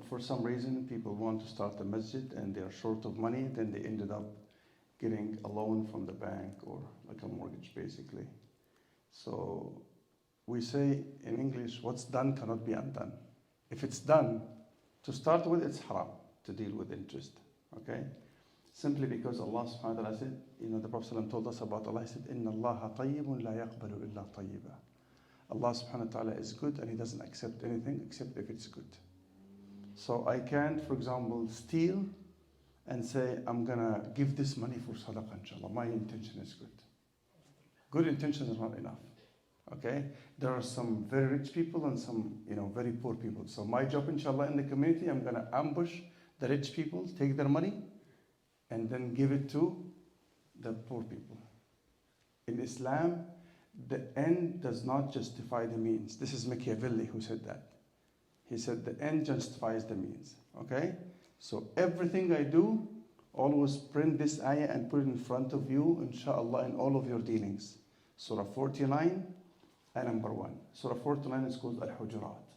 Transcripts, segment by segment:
For some reason, people want to start a masjid and they are short of money, then they ended up getting a loan from the bank or like a mortgage basically. So we say in English, what's done cannot be undone. If it's done, to start with, it's haram to deal with interest, okay? Simply because Allah subhanahu wa ta'ala said, the Prophet told us about Allah, he said, إِنَّ اللَّهَ طَيِّبٌ لَا يَقْبَلُ إِلَّا طَيِّبًا. Allah subhanahu wa ta'ala is good and He doesn't accept anything except if it's good. So I can't, for example, steal and say, I'm gonna give this money for sadaqah, inshallah. My intention is good. Good intentions are not enough. Okay? There are some very rich people and some, very poor people. So my job, inshallah, in the community, I'm gonna ambush the rich people, take their money, and then give it to the poor people. In Islam, the end does not justify the means. This is Machiavelli who said that. He said the end justifies the means. Okay? So everything I do, always print this ayah and put it in front of you, inshallah, in all of your dealings. Surah 49, ayah number 1. Surah 49 is called Al-Hujurat.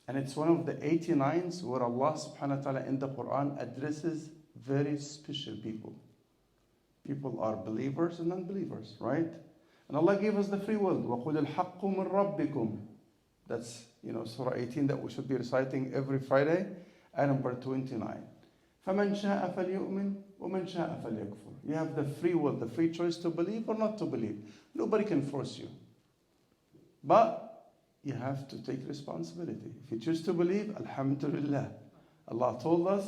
And it's one of the 89s where Allah subhanahu wa ta'ala in the Quran addresses very special people. People are believers and unbelievers, right? And Allah gave us the free will. وَقُلِ الْحَقُّ مِنْ رَبِّكُمْ. That's, Surah 18 that we should be reciting every Friday, ayah number 29. فَمَنْ شَاءَ فَلْيُؤْمِنْ وَمَنْ شَاءَ فَلْيَكْفُرْ. You have the free will, the free choice to believe or not to believe. Nobody can force you. But you have to take responsibility. If you choose to believe, alhamdulillah. Allah told us,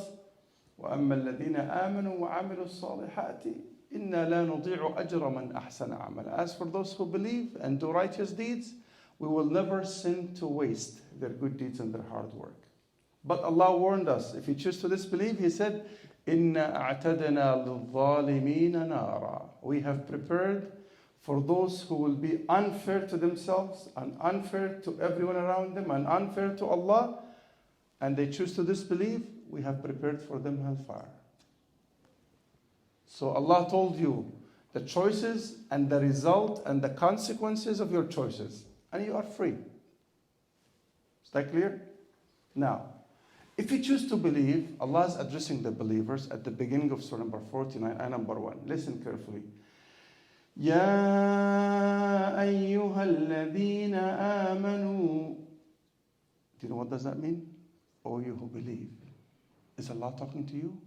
وَأَمَّا الَّذِينَ آمَنُوا وَعَمِلُوا الصَّالِحَاتِ إِنَّا لَا نُضِيعُ أَجْرَ مَنْ أَحْسَنَ عَمَلًا. As for those who believe and do righteous deeds, we will never send to waste their good deeds and their hard work. But Allah warned us, if you choose to disbelieve, He said, إِنَّا أَعْتَدْنَا لِلظَّالِمِينَ نَارًا. We have prepared for those who will be unfair to themselves and unfair to everyone around them and unfair to Allah, and they choose to disbelieve, we have prepared for them hellfire. So Allah told you the choices and the result and the consequences of your choices, and you are free. Is that clear? Now, if you choose to believe, Allah is addressing the believers at the beginning of Surah number 49, ayah number 1. Listen carefully. يَا أَيُّهَا الَّذِينَ آمَنُوا. Do you know what does that mean? O you who believe. Is Allah talking to you?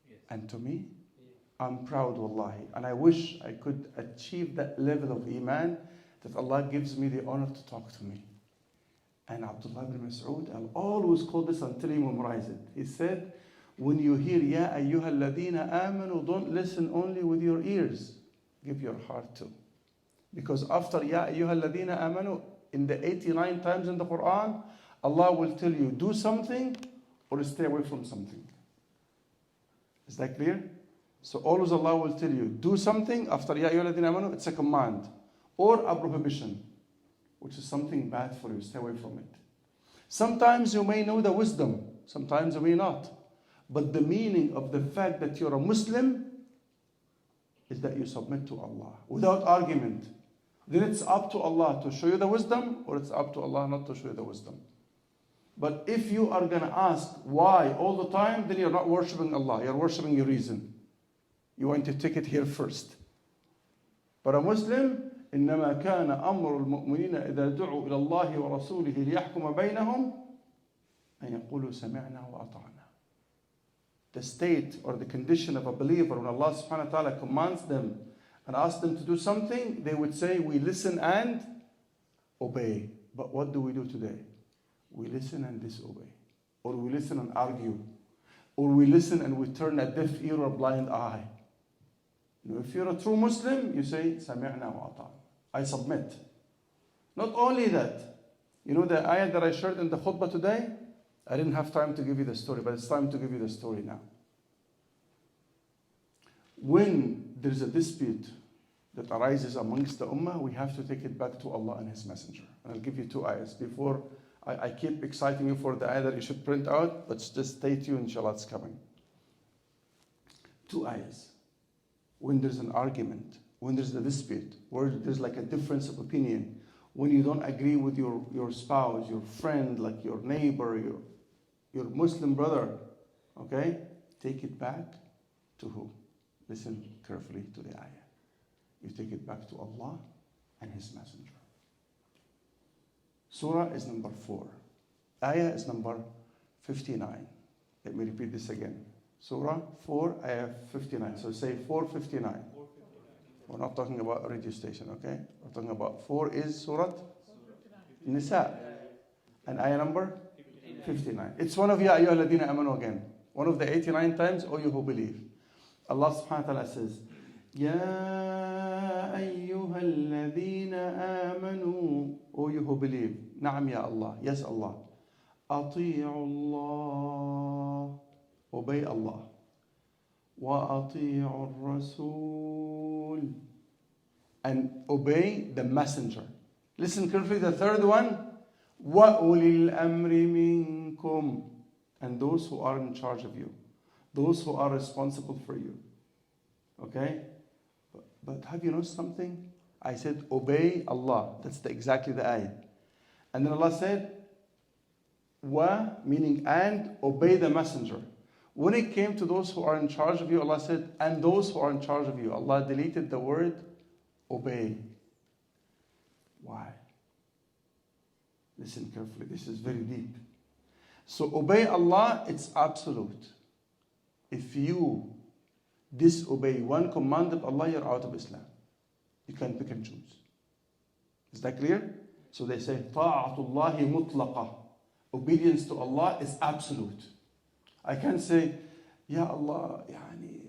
Yes. And to me? Yes. I'm proud, wallahi. And I wish I could achieve that level of iman that Allah gives me the honor to talk to me. And Abdullah ibn Mas'ud, I'll always call this until you memorize it. He said, when you hear Ya ayyuha alladhina amanu, don't listen only with your ears. Give your heart too. Because after Ya ayyuha alladhina amanu, in the 89 times in the Quran, Allah will tell you, do something or stay away from something. Is that clear? So always Allah will tell you, do something. After Ya ayyuha alladhina amanu, it's a command or a prohibition, which is something bad for you. Stay away from it. Sometimes you may know the wisdom, sometimes you may not. But the meaning of the fact that you're a Muslim is that you submit to Allah without argument. Then it's up to Allah to show you the wisdom, or it's up to Allah not to show you the wisdom. But if you are going to ask why all the time, then you're not worshipping Allah, you're worshipping your reason. You want to take it here first. But a Muslim, إنما كان أمر المؤمنين إذا دعوا إلى الله ورسوله ليحكم بينهم أن يقولوا سمعنا وأطعنا. The state or the condition of a believer, when Allah subhanahu wa ta'ala commands them and asks them to do something, they would say, we listen and obey. But what do we do today? We listen and disobey. Or we listen and argue. Or we listen and we turn a deaf ear or a blind eye. If you're a true Muslim, you say, سَمِعْنَا وَأَطَعْنَا. I submit. Not only that, the ayah that I shared in the khutbah today, I didn't have time to give you the story, but it's time to give you the story now. When there's a dispute that arises amongst the ummah, we have to take it back to Allah and His Messenger. And I'll give you 2 ayahs. Before I keep exciting you for the ayah that you should print out, but just stay tuned, inshallah, it's coming. 2 ayahs. When there's an argument, when there's a dispute, where there's like a difference of opinion, when you don't agree with your spouse, your friend, like your neighbor, your Muslim brother, okay, take it back to who? Listen carefully to the ayah. You take it back to Allah and His Messenger. Surah is number 4. Ayah is number 59. Let me repeat this again. Surah 4, Ayah 59. So say 459. We're not talking about a radio station, okay? We're talking about 4 is Surah Nisa. And ayah number 59. It's one of Ya ayyuha alladhina amanu again. One of the 89 times, O you who believe. Allah subhanahu wa ta'ala says, Ya ayyuha alladhina amanu, O you who believe. Na'am ya Allah. Yes Allah. Ati'u Allah. Obey Allah. Wa ati'u Rasul. And obey the messenger. Listen carefully, the third one. وَأُولِي الْأَمْرِ مِنْكُمْ. And those who are in charge of you. Those who are responsible for you. Okay? But have you noticed something? I said, obey Allah. That's exactly the ayah. And then Allah said, wa, meaning and, obey the messenger. When it came to those who are in charge of you, Allah said, and those who are in charge of you. Allah deleted the word obey. Why? Listen carefully, this is very deep. So obey Allah, it's absolute. If you disobey one command of Allah, you're out of Islam. You can pick and choose. Is that clear? So they say, ta'atullahi mutlaqa. Obedience to Allah is absolute. I can't say, Ya Allah, yani,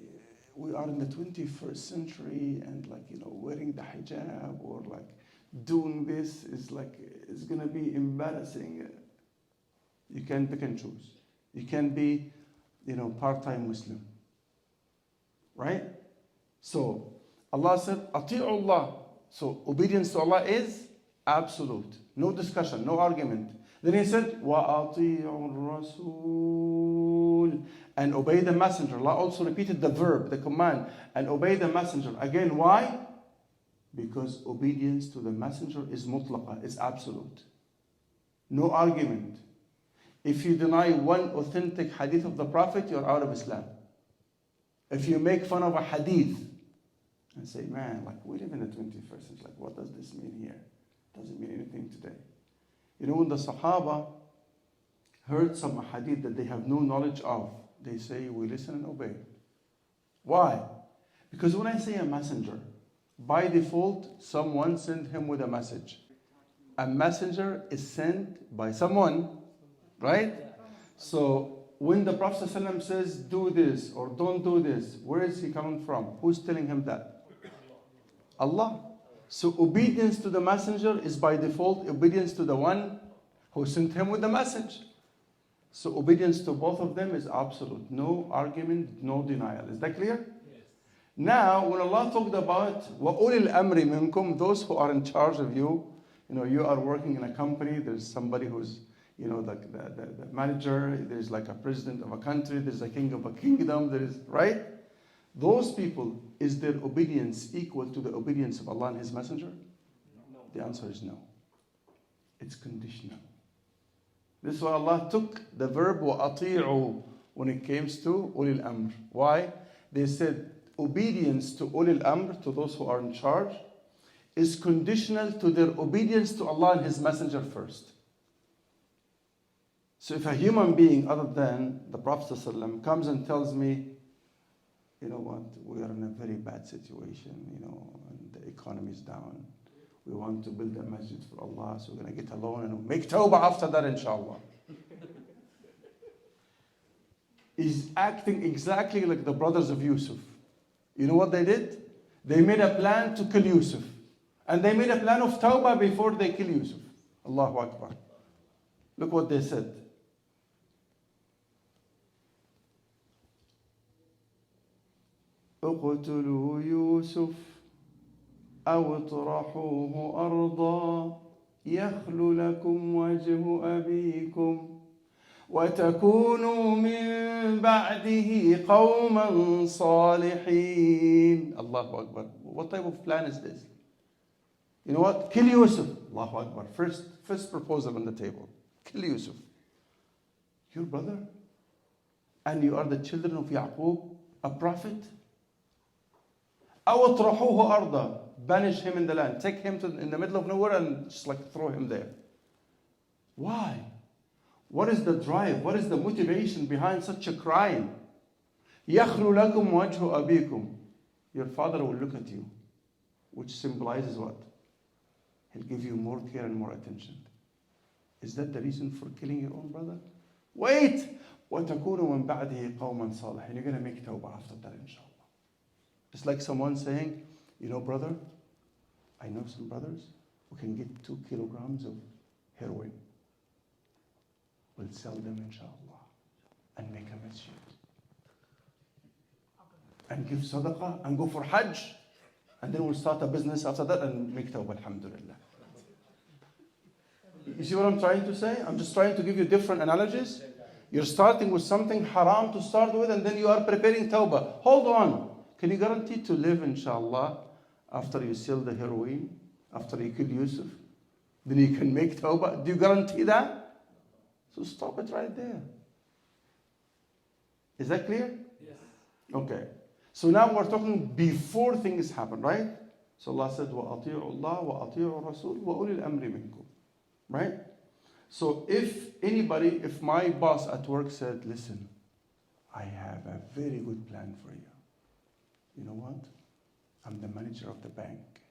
we are in the 21st century and wearing the hijab or doing this is it's going to be embarrassing. You can pick and choose. You can be, part-time Muslim. Right? So, Allah said, Ati'u Allah. So, obedience to Allah is absolute. No discussion, no argument. Then He said, وَأَطِيعُ الرَّسُولِ. And obey the messenger. Allah also repeated the verb, the command. And obey the messenger. Again, why? Because obedience to the messenger is mutlaqa, is absolute. No argument. If you deny one authentic hadith of the Prophet, you're out of Islam. If you make fun of a hadith and say, man, we live in the 21st century, what does this mean here? It doesn't mean anything today. When the Sahaba heard some hadith that they have no knowledge of, they say, we listen and obey. Why? Because when I say a messenger, by default, someone sent him with a message. A messenger is sent by someone, right? So when the Prophet ﷺ says, do this or don't do this, where is he coming from? Who's telling him that? Allah. So obedience to the messenger is by default obedience to the one who sent him with the message. So obedience to both of them is absolute. No argument, no denial. Is that clear? Now, when Allah talked about وَأُولِي الْأَمْرِ مِنْكُمْ, those who are in charge of you, you are working in a company, there's somebody who's, the manager, there's a president of a country, there's a king of a kingdom, right? Those people, is their obedience equal to the obedience of Allah and His Messenger? No. The answer is no. It's conditional. This is why Allah took the verb وَأَطِيعُوا when it comes to أُولِي الْأَمْرِ. Why? They said, obedience to ulil amr, to those who are in charge, is conditional to their obedience to Allah and His Messenger first. So if a human being other than the Prophet ﷺ comes and tells me, you know what, we are in a very bad situation, and the economy is down. We want to build a masjid for Allah, so we're going to get a loan and we'll make tawbah after that, inshallah. He's acting exactly like the brothers of Yusuf. You know what they did? They made a plan to kill Yusuf. And they made a plan of tawbah before they kill Yusuf. Allahu Akbar. Look what they said. اقتلوا يوسف أو اطرحوه أرضا يخل لكم وجه أبيكم وتكونوا من بعده قوما صالحين. Allahu Akbar. What type of plan is this? You know what? Kill Yusuf. Allahu Akbar. First proposal on the table. Kill Yusuf. Your brother? And you are the children of Yaqub, a prophet? أَوْ اطْرَحُوهُ أَرْضًا, banish him in the land. Take him in the middle of nowhere and just like throw him there. Why? What is the drive? What is the motivation behind such a crime? يَخْلُ لَكُمْ وَجْهُ أَبِيكُمْ. Your father will look at you, which symbolizes what? He'll give you more care and more attention. Is that the reason for killing your own brother? Wait! وَتَكُونُ مِنْ بَعْدِهِ قَوْمًا صَالِحًا. You're going to make tawbah after that, inshallah. It's like someone saying, you know, brother, I know some brothers who can get 2 kilograms of heroin. We'll sell them, inshallah, and make a masjid. And give sadaqah and go for hajj. And then we'll start a business after that and make tawbah, alhamdulillah. You see what I'm trying to say? I'm just trying to give you different analogies. You're starting with something haram to start with, and then you are preparing tawbah. Hold on. Can you guarantee to live, inshallah, after you sell the heroin, after you kill Yusuf? Then you can make tawbah. Do you guarantee that? So stop it right there. Is that clear? Yes. Okay. So now we're talking before things happen, right? So Allah said, وَأَطِيعُوا اللَّهَ وَأَطِيعُوا الرَّسُولَ وَأُولِي الْأَمْرِ مِنْكُمْ. Right? So if my boss at work said, listen, I have a very good plan for you. You know what? I'm the manager of the bank.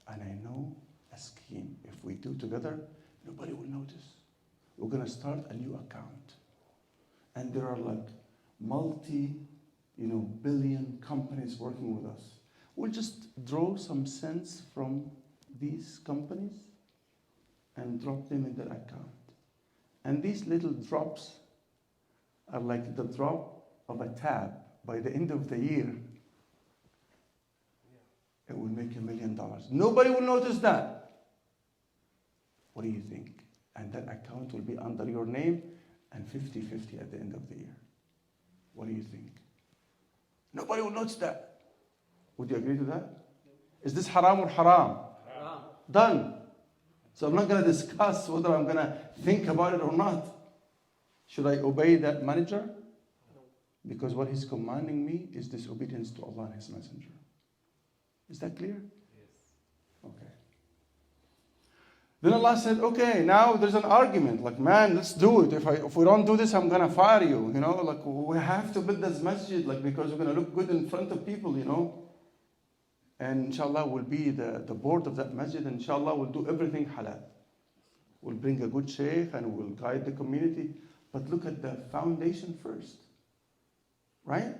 And I know a scheme. If we do together, nobody will notice. We're going to start a new account. And there are like billion companies working with us. We'll just draw some cents from these companies and drop them in their account. And these little drops are like the drop of a tab. By the end of the year, it will make $1 million. Nobody will notice that. What do you think? And that account will be under your name and 50-50 at the end of the year. What do you think? Nobody will notice that. Would you agree to that? Is this haram or haram? Haram. Done. So I'm not going to discuss whether I'm going to think about it or not. Should I obey that manager? No. Because what he's commanding me is disobedience to Allah and His Messenger. Is that clear? Yes. Okay. Then Allah said, okay, now there's an argument. Like, man, let's do it. If we don't do this, I'm going to fire you. You know, like, we have to build this masjid, like, because we're going to look good in front of people, you know. And inshallah, we'll be the board of that masjid. And inshallah, we'll do everything halal. We'll bring a good sheikh and we'll guide the community. But look at the foundation first. Right?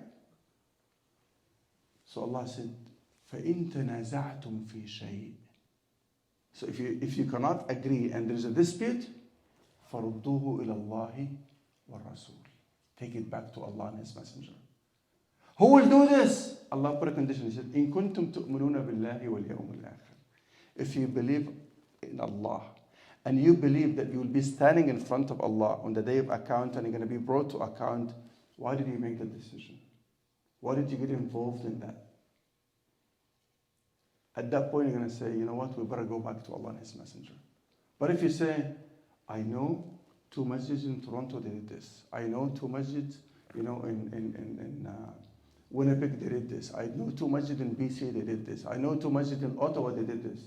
So Allah said, فَإِن تَنَازَعْتُمْ فِي شَيْءٍ. So if you cannot agree and there's a dispute, فَرُدُّوهُ إِلَى اللَّهِ وَالرَّسُولِ. Take it back to Allah and His Messenger. Who will do this? Allah put a condition. He said, إِن كُنْتُمْ تُؤْمِنُونَ بِاللَّهِ وَالْيَوْمِ الْآخِرِ. If you believe in Allah, and you believe that you will be standing in front of Allah on the day of account and you're going to be brought to account, why did you make that decision? Why did you get involved in that? At that point, you're going to say, you know what, we better go back to Allah and His Messenger. But if you say, I know 2 masjids in Toronto, they did this. I know 2 masjids, in Winnipeg, they did this. I know 2 masjids in BC, they did this. I know 2 masjids in Ottawa, they did this.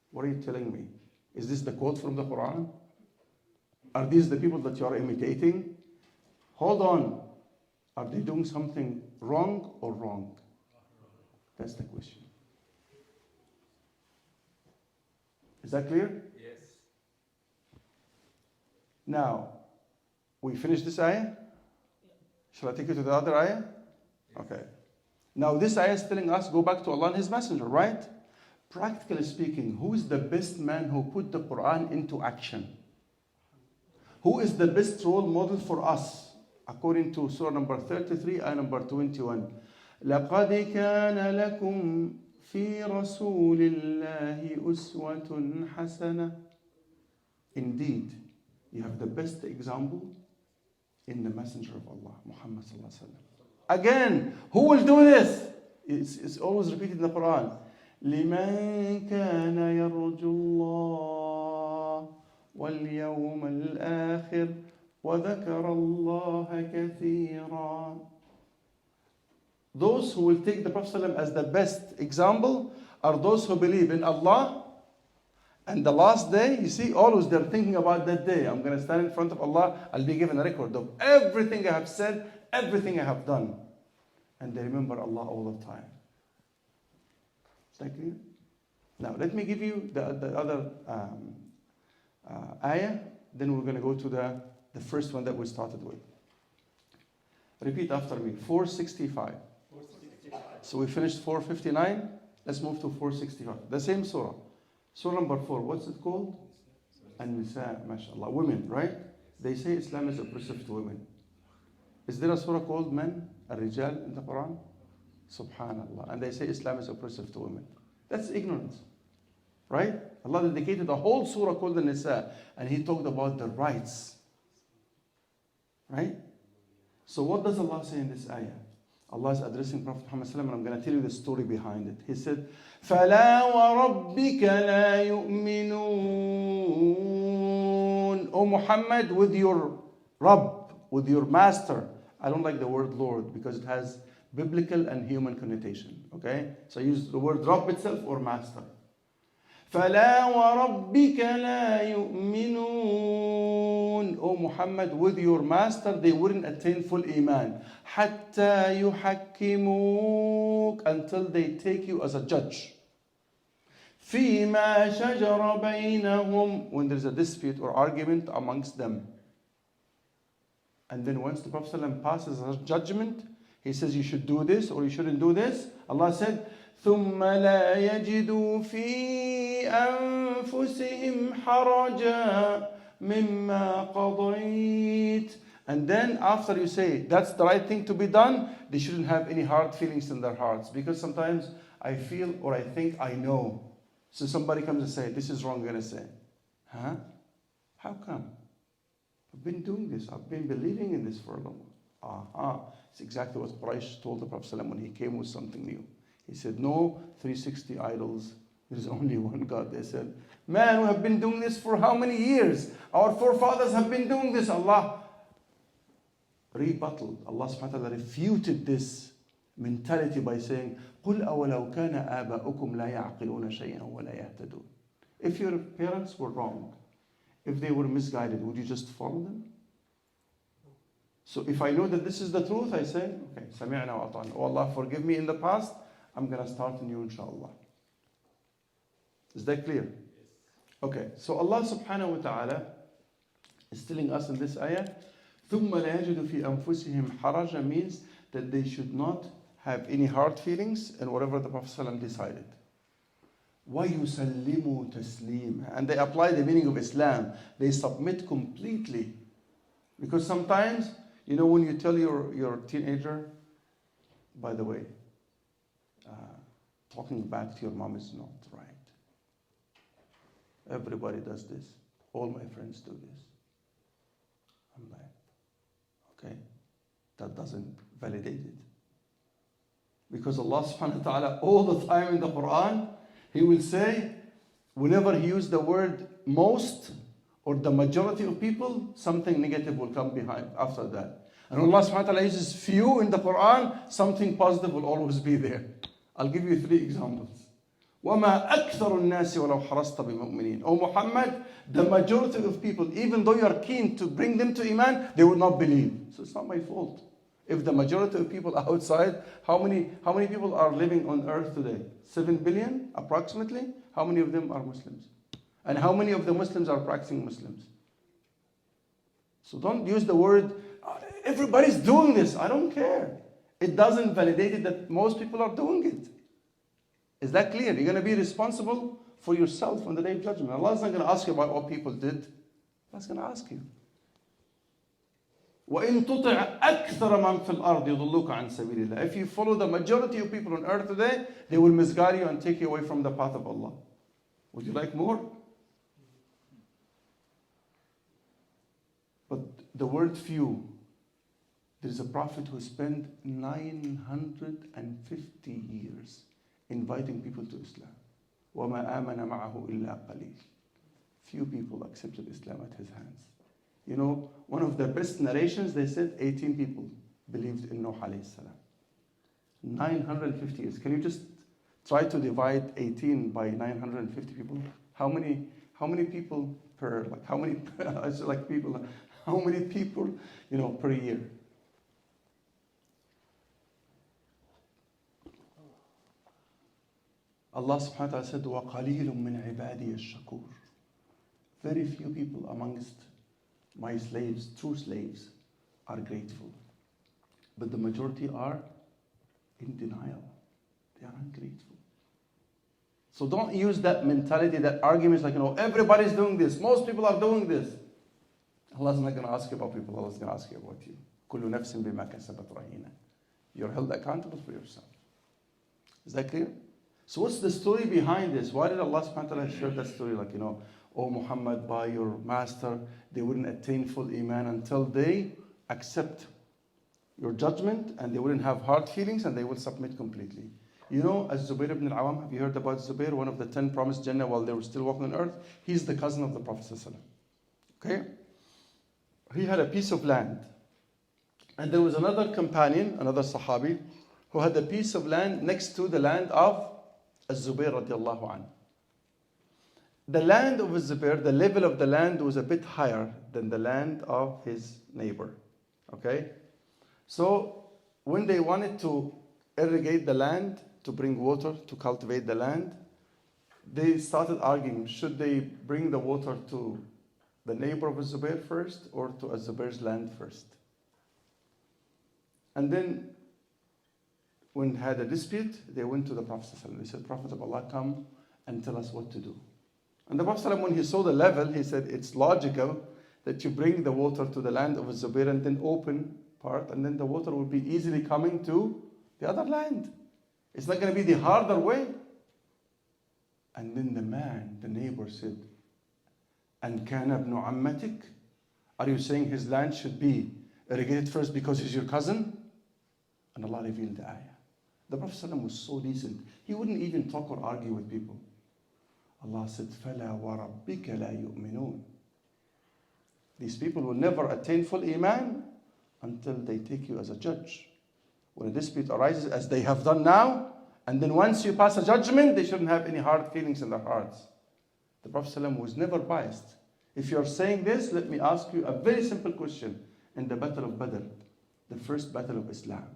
What are you telling me? Is this the quote from the Quran? Are these the people that you are imitating? Hold on. Are they doing something wrong or wrong? That's the question. Is that clear? Yes. Now, we finished this ayah? Shall I take you to the other ayah? Okay. Now, this ayah is telling us, go back to Allah and His Messenger, right? Practically speaking, who is the best man who put the Quran into action? Who is the best role model for us? According to Surah number 33, ayah number 21. لَقَدْ كَانَ لَكُمْ فِي رَسُولِ اللَّهِ أُسْوَةٌ حَسَنَةٌ. Indeed, you have the best example in the Messenger of Allah, Muhammad sallallahu alaihi wasallam. Again, who will do this? It's always repeated in the Quran. لِمَنْ كَانَ يَرْجُو اللَّهَ وَالْيَوْمَ الْآخِرِ وَذَكَرَ اللَّهَ كَثِيرًا. Those who will take the Prophet ﷺ as the best example are those who believe in Allah and the last day. You see, always they're thinking about that day. I'm going to stand in front of Allah. I'll be given a record of everything I have said, everything I have done. And they remember Allah all the time. Is that clear? Now, let me give you the other ayah. Then we're going to go to the first one that we started with. Repeat after me. 465. So we finished 459. Let's move to 465. The same surah. Surah number 4. What's it called? An-Nisa, mashallah. Women, right? They say Islam is oppressive to women. Is there a surah called Men, Ar-Rijal in the Quran? Subhanallah. And they say Islam is oppressive to women. That's ignorance. Right? Allah dedicated a whole surah called An-Nisa. And He talked about the rights. Right? So what does Allah say in this ayah? Allah is addressing Prophet Muhammad ﷺ, and I'm going to tell you the story behind it. He said, فَلَا وَرَبِّكَ لَا يُؤْمِنُونَ. O Muhammad, with your Rabb, with your master. I don't like the word Lord because it has biblical and human connotation. Okay? So I use the word Rabb itself or master. فَلَا وَرَبِّكَ لَا يُؤْمِنُونَ. O Muhammad, with your master, they wouldn't attain full iman. حَتَّى يُحَكِّمُوكَ. Until they take you as a judge. فِي مَا شَجَرَ بَيْنَهُمْ. When there's a dispute or argument amongst them. And then once the Prophet ﷺ passes a judgment, he says you should do this or you shouldn't do this. Allah said, ثُمَّ لَا يَجِدُوا فِي أَنفُسِهِمْ حَرَجًا مِمَّا قَضَيْتَ. And then after you say that's the right thing to be done, they shouldn't have any hard feelings in their hearts. Because sometimes I feel or I think I know. So somebody comes and says, this is wrong, I'm going to say, huh? How come? I've been doing this. I've been believing in this for a long time. It's exactly what Quraysh told the Prophet ﷺ when he came with something new. He said, no 360 idols. There is only one God. They said, man, we have been doing this for how many years? Our forefathers have been doing this. Allah rebutted. Allah subhanahu wa ta'ala refuted this mentality by saying, قُلْ أَوَلَوْ كَانَ آبَاؤُكُمْ لَا يَعْقِلُونَ شَيْئًا وَلَا يَهْتَدُونَ. If your parents were wrong, if they were misguided, would you just follow them? So if I know that this is the truth, I say, okay, سَمِعْنَا وَأَطَعْنَا. Oh Allah, forgive me in the past. I'm going to start anew, inshallah. Is that clear? Okay, so Allah subhanahu wa ta'ala is telling us in this ayah, ثُمَّ لَا يَجِدُ فِي أَنفُسِهِمْ حَرَجًا means that they should not have any hard feelings in whatever the Prophet ﷺ decided. وَيُسَلِّمُوا تَسْلِيمًا. And they apply the meaning of Islam. They submit completely. Because sometimes, you know, when you tell your teenager, by the way, talking back to your mom is not right. Everybody does this. All my friends do this. I'm like, okay, that doesn't validate it. Because Allah subhanahu wa ta'ala all the time in the Quran, He will say, whenever He uses the word most or the majority of people, something negative will come behind after that. And Allah subhanahu wa ta'ala uses few in the Quran, something positive will always be there. I'll give you 3 examples. وَمَا أَكْثَرُ النَّاسِ وَلَوْ حَرَصْتَ بِمُؤْمِنِينَ. O Muhammad, the majority of people, even though you are keen to bring them to Iman, they will not believe. So it's not my fault. If the majority of people outside, how many people are living on earth today? 7 billion approximately. How many of them are Muslims? And how many of the Muslims are practicing Muslims? So don't use the word, everybody's doing this. I don't care. It doesn't validate it that most people are doing it. Is that clear? You're going to be responsible for yourself on the day of judgment. Allah's not going to ask you about what people did. Allah's going to ask you. وَإِن تُطِعْ أَكْثَرَ مَنْ فِي الْأَرْضِ يُضُلُّكَ عَنْ سَبِيلِ اللَّهِ. If you follow the majority of people on earth today, they will misguide you and take you away from the path of Allah. Would you like more? But the word few, there is a prophet who spent 950 years inviting people to Islam. وَمَا آمَنَ مَعَهُ إِلَّا قَلِيلٌ. Few people accepted Islam at his hands. You know, one of the best narrations, they said 18 people believed in Nuh alayhi salam. 950 years. Can you just try to divide 18 by 950 people? How many people per, like how many, it's like people, how many people, you know, per year? Allah subhanahu wa ta'ala said, وَقَلِيلٌ مِّنْ عِبَادِيَ الشَّكُورِ. Very few people amongst my slaves, true slaves, are grateful. But the majority are in denial. They are ungrateful. So don't use that mentality, that argument, like, you know, everybody's doing this. Most people are doing this. Allah's not going to ask you about people. Allah's going to ask you about you. كُلُّ نَفْسٍ بِمَا كَسَبَتْ رَهِينًا. You're held accountable for yourself. Is that clear? So what's the story behind this? Why did Allah subhanahu wa ta'ala share that story? Like, you know, oh Muhammad, by your master, they wouldn't attain full iman until they accept your judgment, and they wouldn't have hard feelings, and they will submit completely. You know, as Zubair ibn al-Awam, have you heard about Zubair, one of the 10 promised Jannah while they were still walking on earth? He's the cousin of the Prophet ﷺ. Okay? He had a piece of land. And there was another companion, another Sahabi, who had a piece of land next to the land of Az-Zubair radiallahu anhu. The land of Az-Zubair, the level of the land was a bit higher than the land of his neighbor. Okay? So when they wanted to irrigate the land, to bring water, to cultivate the land, they started arguing, should they bring the water to the neighbor of Az-Zubair first or to Az-Zubair's land first? And then when they had a dispute, they went to the Prophet ﷺ. They said, Prophet of Allah, come and tell us what to do. And the Prophet ﷺ, when he saw the level, he said, it's logical that you bring the water to the land of Az-Zubair and then open part, and then the water will be easily coming to the other land. It's not going to be the harder way. And then the man, the neighbor said, "And kana ibn ammatik? Are you saying his land should be irrigated first because he's your cousin?" And Allah revealed the ayah. The Prophet ﷺ was so decent. He wouldn't even talk or argue with people. Allah said, فَلَا وَرَبِّكَ لَا يُؤْمِنُونَ. These people will never attain full iman until they take you as a judge. When a dispute arises, as they have done now, and then once you pass a judgment, they shouldn't have any hard feelings in their hearts. The Prophet ﷺ was never biased. If you're saying this, let me ask you a very simple question. In the Battle of Badr, the first battle of Islam,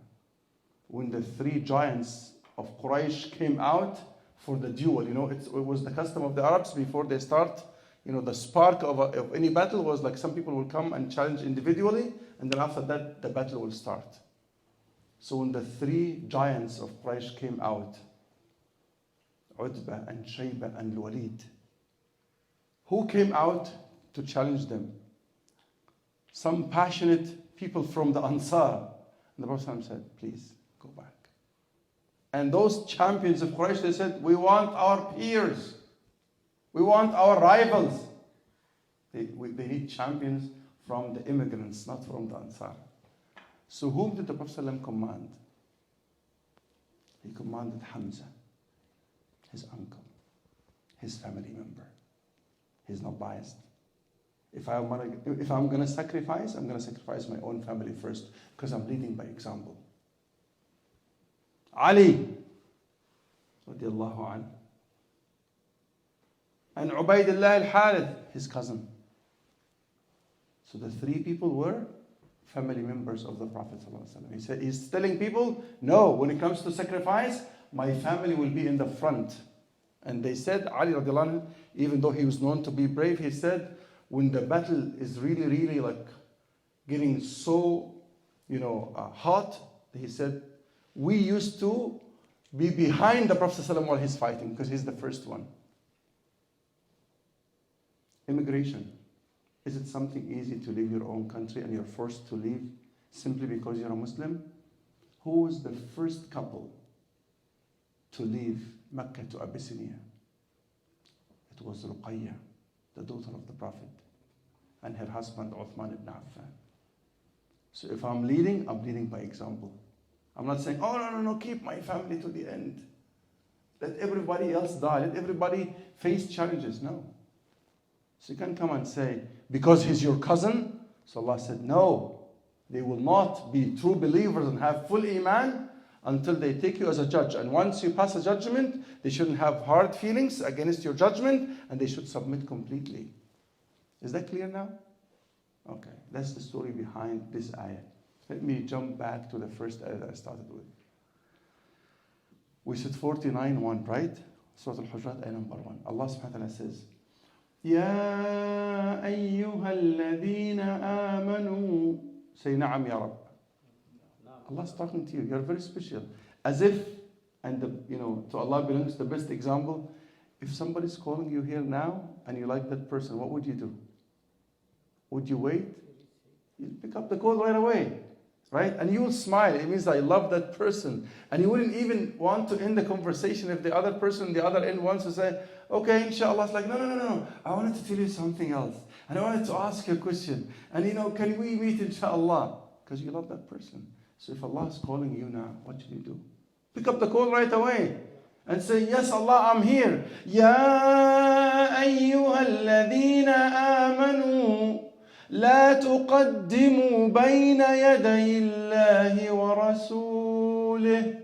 when the 3 giants of Quraysh came out for the duel, you know, it was the custom of the Arabs before they start, you know, the spark of any battle was like some people will come and challenge individually, and then after that, the battle will start. So when the 3 giants of Quraysh came out, Utbah and Shaybah and Walid, who came out to challenge them? Some passionate people from the Ansar. And the Prophet said, please, go back. And those champions of Quraysh, they said, we want our peers. We want our rivals. They need champions from the immigrants, not from the Ansar. So whom did the Prophet ﷺ command? He commanded Hamza, his uncle, his family member. He's not biased. If I'm going to sacrifice, I'm going to sacrifice my own family first because I'm leading by example. Ali, radiallahu anhu. And Ubaidullah al-Harith, his cousin. So the 3 people were family members of the Prophet ﷺ. He said, he's telling people, no, when it comes to sacrifice, my family will be in the front. And they said, Ali radiallahu anhu, even though he was known to be brave, he said, when the battle is really, really like getting so, hot, he said, we used to be behind the Prophet ﷺ while he's fighting because he's the first one. Immigration. Is it something easy to leave your own country and you're forced to leave simply because you're a Muslim? Who was the first couple to leave Mecca to Abyssinia? It was Ruqayya, the daughter of the Prophet, and her husband Uthman ibn Affan. So if I'm leading by example. I'm not saying, oh no, keep my family to the end. Let everybody else die. Let everybody face challenges. No. So you can't come and say, because he's your cousin, So Allah said, no, they will not be true believers and have full iman until they take you as a judge. And once you pass a judgment, they shouldn't have hard feelings against your judgment, and they should submit completely. Is that clear now? Okay, that's the story behind this ayah. Let me jump back to the first ayah that I started with. We said 49:1, right? Surah Al-Hujurat, ayah number 1. Allah subhanahu wa ta'ala says, Ya ayyuha alladhina amanu. Say, Na'am ya Rabb. Allah's talking to you. You're very special. As if, and to Allah belongs the best example. If somebody's calling you here now and you like that person, what would you do? Would you wait? You'd pick up the call right away, right? And you will smile. It means I love that person. And you wouldn't even want to end the conversation if the other person, the other end wants to say, okay, inshallah. It's like, no. I wanted to tell you something else. And I wanted to ask you a question. And can we meet inshallah? Because you love that person. So if Allah is calling you now, what should you do? Pick up the call right away and say, yes, Allah, I'm here. Ya ayyuha alladhina amanu la tuqaddimu bayna yaday Allahi wa rasulih.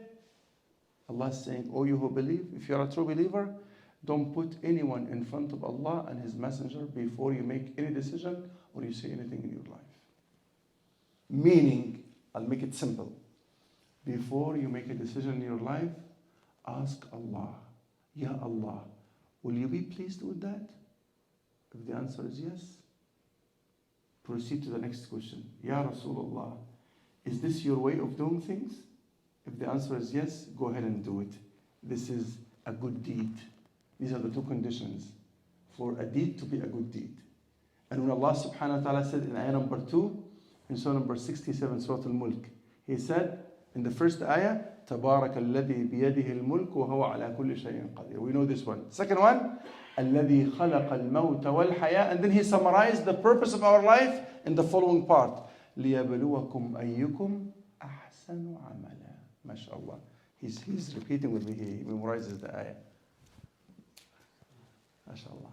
Allah is saying, oh, you who believe, if you're a true believer, don't put anyone in front of Allah and His Messenger before you make any decision or you say anything in your life. Meaning, I'll make it simple. Before you make a decision in your life, ask Allah, Ya Allah, will you be pleased with that? If the answer is yes, proceed to the next question. Ya Rasulullah, is this your way of doing things? If the answer is yes, go ahead and do it. This is a good deed. These are the two conditions for a deed to be a good deed. And when Allah subhanahu wa ta'ala said in ayah number 2, in surah number 67, Surah Al-Mulk, He said in the first ayah, تبارك الذي بيده الملك وهو على كل شيء قدير. We know this one. Second one, الذي خلق الموت والحياة. And then He summarized the purpose of our life in the following part. ليبلوكم أيكم أحسن عملا. MashaAllah. He's repeating with me. He memorizes the ayah. MashaAllah.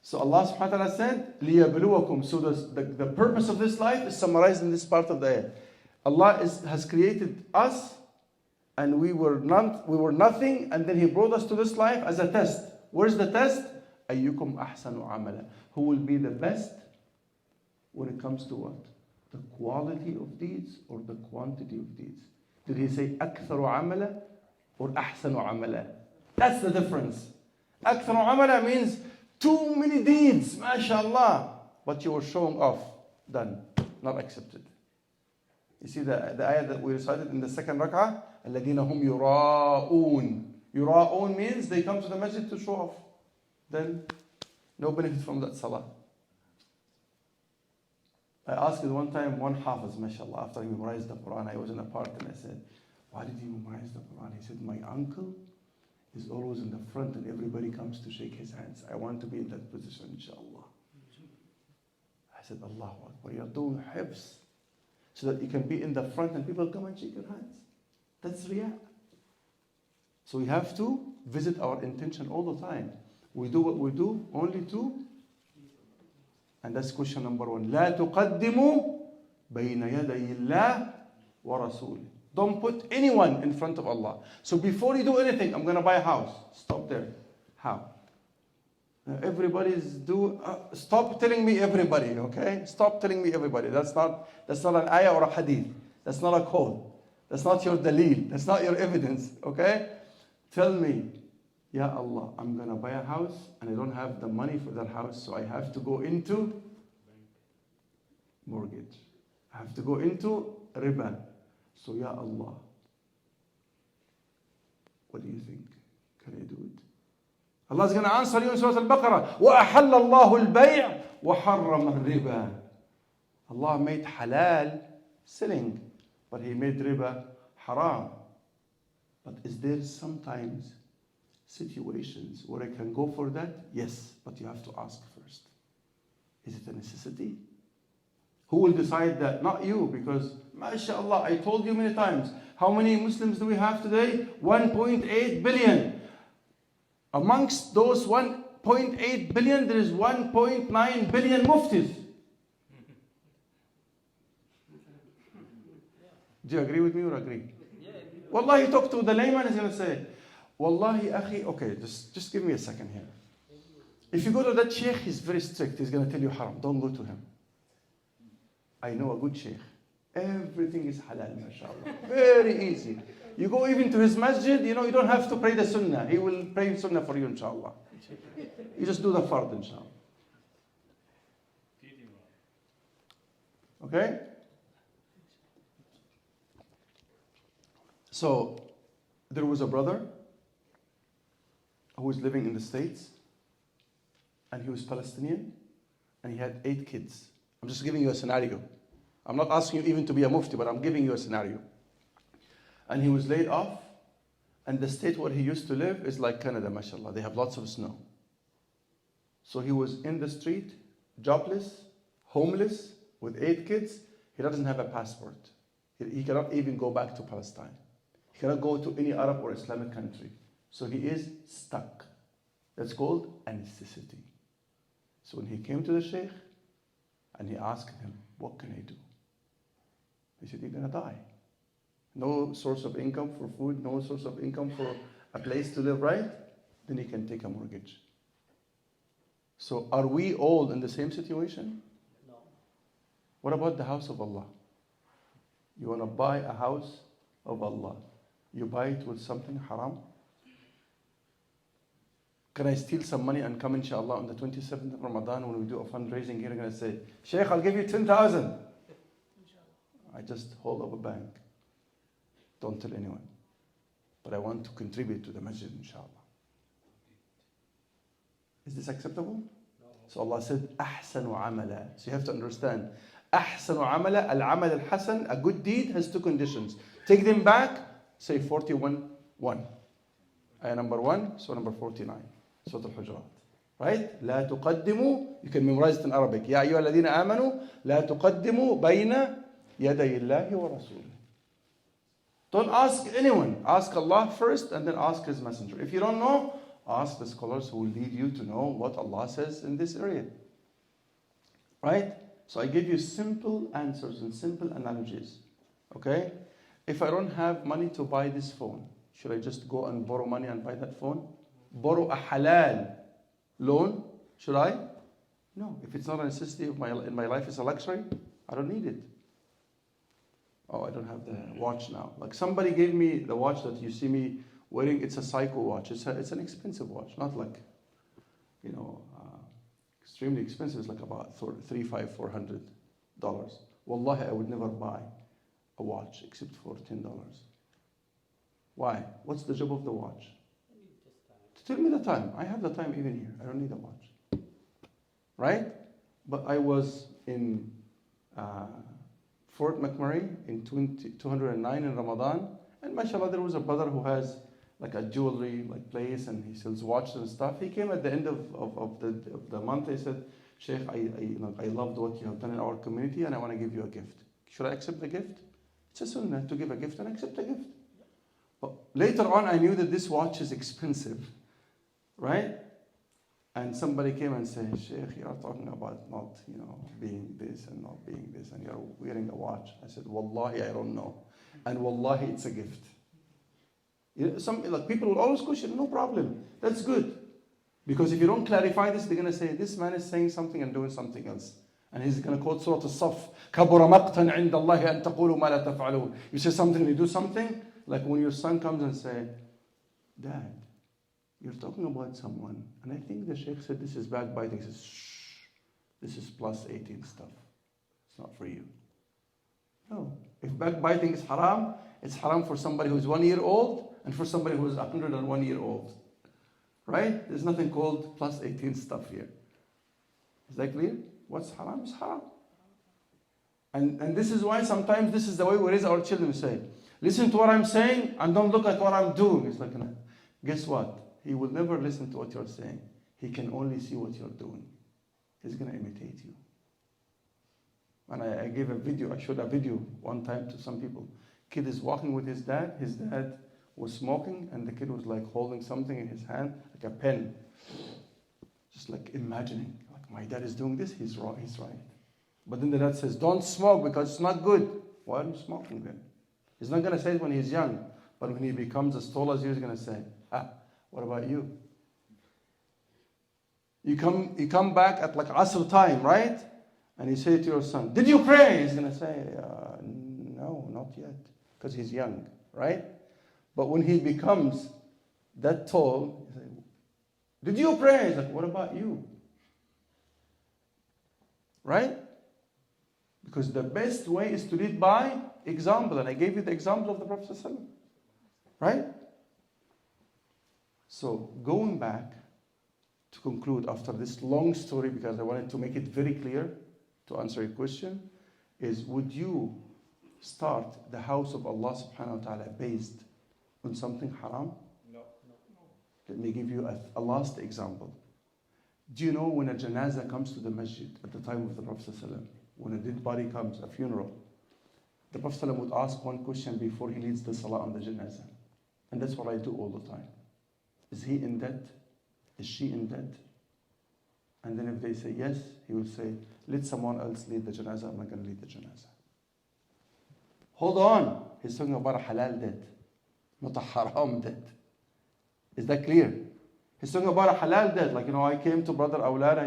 So Allah subhanahu wa ta'ala said, لِيَبْلُوَكُمْ. So the purpose of this life is summarized in this part of the ayah. Allah has created us, and we were nothing, and then He brought us to this life as a test. Where's the test? أَيُّكُمْ أَحْسَنُ عَمَلًا. Who will be the best when it comes to what? The quality of deeds or the quantity of deeds? Did He say أَكْثَرُ عَمَلًا or أَحْسَنُ عَمَلًا? That's the difference. أَكْثَرُ عَمَلًا means too many deeds, mashallah, but you were showing off. Done. Not accepted. You see the ayah that we recited in the second rak'ah? الَّذِينَ هُمْ يُرَاءُونَ. Yura'un means they come to the masjid to show off. Then, no benefit from that salah. I asked it one time, one hafiz, mashallah, after he memorized the Quran, I was in a party and I said, why did you memorize the Quran? He said, my uncle is always in the front and everybody comes to shake his hands. I want to be in that position, inshallah. I said, Allahu Akbar, you're doing hifz so that you can be in the front and people come and shake your hands. That's riyah. So we have to visit our intention all the time. We do what we do only to, and that's question number 1. لا تقدموا بين يدي الله ورسوله. Don't put anyone in front of Allah. So before you do anything, I'm going to buy a house. Stop there. How? Stop telling me everybody, okay? Stop telling me everybody. That's not an ayah or a hadith. That's not a code. That's not your dalil. That's not your evidence, okay? Tell me, Ya Allah, I'm going to buy a house and I don't have the money for that house, so I have to go into mortgage. I have to go into riba. So, Ya Allah, what do you think? Can I do it? Allah is going to answer you in Surah Al-Baqarah. وَأَحَلَّ اللَّهُ الْبَيْعَ وَحَرَّمَ الرِّبَى. Allah made halal selling, but He made riba haram. But is there sometimes situations where I can go for that? Yes, but you have to ask first. Is it a necessity? Who will decide that? Not you, because mashallah, I told you many times, how many Muslims do we have today? 1.8 billion. Amongst those 1.8 billion, there is 1.9 billion muftis. Do you agree with me or agree? Wallahi, talk to the layman, he's going to say, Wallahi, akhi, okay, just give me a second here. If you go to that sheikh, he's very strict. He's going to tell you haram. Don't go to him. I know a good sheikh. Everything is halal, mashallah. Very easy. You go even to his masjid, you don't have to pray the sunnah. He will pray sunnah for you, inshallah. You just do the fard, inshallah. Okay? So, there was a brother who was living in the States, and he was Palestinian, and he had 8 kids. I'm just giving you a scenario. I'm not asking you even to be a mufti, but I'm giving you a scenario. And he was laid off, and the state where he used to live is like Canada, mashallah. They have lots of snow. So he was in the street, jobless, homeless, with 8 kids. He doesn't have a passport. He cannot even go back to Palestine. He cannot go to any Arab or Islamic country. So he is stuck. That's called a necessity. So when he came to the sheikh, and he asked him, what can I do? He said, you're going to die. No source of income for food, no source of income for a place to live, right? Then he can take a mortgage. So are we all in the same situation? No. What about the house of Allah? You want to buy a house of Allah. You buy it with something haram? Can I steal some money and come inshallah on the 27th of Ramadan when we do a fundraising here? I'm going to say, Sheikh, I'll give you 10,000. I just hold up a bank. Don't tell anyone. But I want to contribute to the masjid, inshallah. Is this acceptable? No. So Allah said, أحسن عملا. So you have to understand, أحسن عملا, al-amal al-hasan, a good deed has 2 conditions. Take them back, say 41:1. Ayah number 1, so number 49. Surah Al-Hujurat. Right? لا تقدموا, you can memorize it in Arabic. يا أيها الذين آمنوا لا تقدموا بين يدي الله ورسوله. Don't ask anyone. Ask Allah first and then ask His Messenger. If you don't know, ask the scholars who will lead you to know what Allah says in this area. Right? So I give you simple answers and simple analogies. Okay? If I don't have money to buy this phone, should I just go and borrow money and buy that phone? Borrow a halal loan? Should I? No. If it's not a necessity in my life, it's a luxury, I don't need it. Oh, I don't have the watch now. Like somebody gave me the watch that you see me wearing. It's a Psycho watch. It's an expensive watch, not like, extremely expensive. It's like about $300, $400. Wallahi, I would never buy a watch except for $10. Why? What's the job of the watch? To tell me the time. I have the time even here. I don't need a watch. Right? But I was in Fort McMurray in 209 in Ramadan, and mashallah, there was a brother who has like a jewelry place, and he sells watches and stuff. He came at the end of the month. He said, Sheikh, I loved what you have done in our community, and I want to give you a gift. Should I accept the gift? It's a sunnah to give a gift and accept a gift. But later on, I knew that this watch is expensive, right? And somebody came and said, Sheikh, you are talking about not, being this and not being this, and you're wearing a watch. I said, Wallahi, I don't know. And Wallahi, it's a gift. People will always question, no problem. That's good. Because if you don't clarify this, they're going to say, this man is saying something and doing something else. And he's going to quote Surah Al-Saf, كَبُرَ مَقْتًا عِنْدَ اللَّهِ أَن تَقُولُوا مَا لَا تَفْعَلُونَ. You say something and you do something, like when your son comes and say, Dad, you're talking about someone, and I think the Sheikh said this is backbiting. He says, shh, this is plus 18 stuff. It's not for you. No. If backbiting is haram, it's haram for somebody who's 1 year old and for somebody who's 101 year old. Right? There's nothing called plus 18 stuff here. Is that clear? What's haram is haram. And this is why sometimes this is the way we raise our children. We say, listen to what I'm saying and don't look at what I'm doing. It's like, guess what? He will never listen to what you're saying. He can only see what you're doing. He's going to imitate you. And I gave a video, I showed a video one time to some people. Kid is walking with his dad. His dad was smoking, and the kid was like holding something in his hand, like a pen. Just like imagining, like my dad is doing this, he's wrong, he's right. But then the dad says, don't smoke because it's not good. Why are you smoking then? He's not going to say it when he's young, but when he becomes as tall as you, he's going to say, what about you? You come back at like Asr time, right? And you say to your son, did you pray? He's going to say, no, not yet, because he's young, right? But when he becomes that tall, you say, did you pray? He's like, what about you? Right? Because the best way is to lead by example. And I gave you the example of the Prophet ﷺ. Right? So going back to conclude after this long story, because I wanted to make it very clear to answer your question, is would you start the house of Allah subhanahu wa ta'ala based on something haram? No. Let me give you a last example. Do you know when a janazah comes to the masjid at the time of the Prophet ﷺ, when a dead body comes, a funeral, the Prophet ﷺ would ask one question before he leads the salah on the janazah. And that's what I do all the time. Is he in debt? Is she in debt? And then if they say yes, he will say, let someone else lead the janazah, I'm not going to lead the janazah. Hold on. He's talking about a halal debt, not a haram debt. Is that clear? He's talking about a halal debt. Like, I came to Brother Awlad,